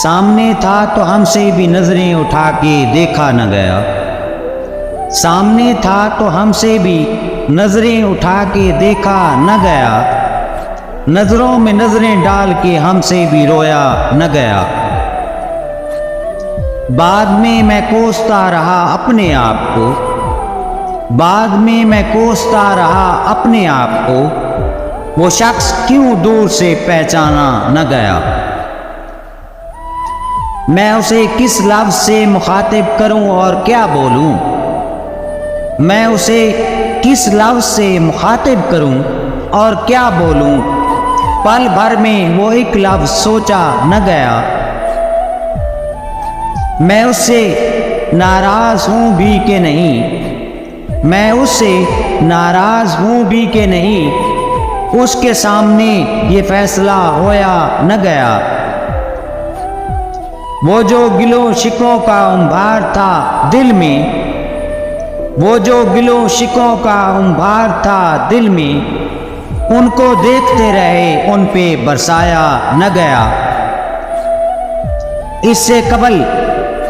सामने था तो हमसे भी नजरें उठा के देखा न गया। सामने था तो हमसे भी नजरें उठा के देखा न गया। नजरों में नजरें डाल के हमसे भी रोया न गया। बाद में मैं कोसता रहा अपने आप को, बाद में मैं कोसता रहा अपने आप को, वो शख्स क्यों दूर से पहचाना न गया। मैं उसे किस लफ्ज़ से मुखातिब करूं और क्या बोलूं, मैं उसे किस लफ्ज़ से मुखातिब करूं और क्या बोलूं। पल भर में वो एक लफ्ज़ सोचा न गया। मैं उससे नाराज़ हूँ भी कि नहीं, मैं उससे नाराज़ हूँ भी कि नहीं, उसके सामने ये फैसला होया न गया। वो जो गिलो शिकों का अंबार था दिल में, वो जो गिलो शिकों का अंबार था दिल में, उनको देखते रहे उन पे बरसाया न गया। इससे कबल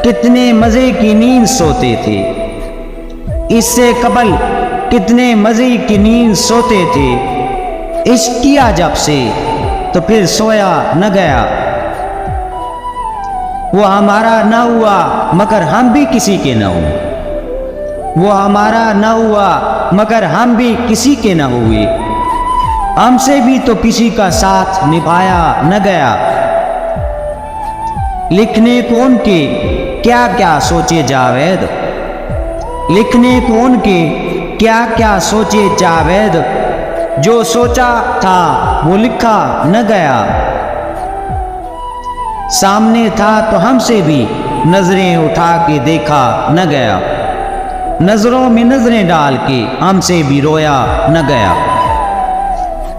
कितने मज़े की नींद सोते थे, इससे कबल कितने मज़े की नींद सोते थे। इश्क किया जब से तो फिर सोया न गया। वो हमारा न हुआ मगर हम भी किसी के न हुए, वो हमारा न हुआ मगर हम भी किसी के न हुए। हमसे भी तो किसी का साथ निभाया न गया। लिखने को उनके क्या क्या सोचे जावेद, लिखने को उनके क्या क्या सोचे जावेद, जो सोचा था वो लिखा न गया। सामने था तो हमसे भी नजरें उठा के देखा न गया। नजरों में नजरें डाल के हमसे भी रोया न गया।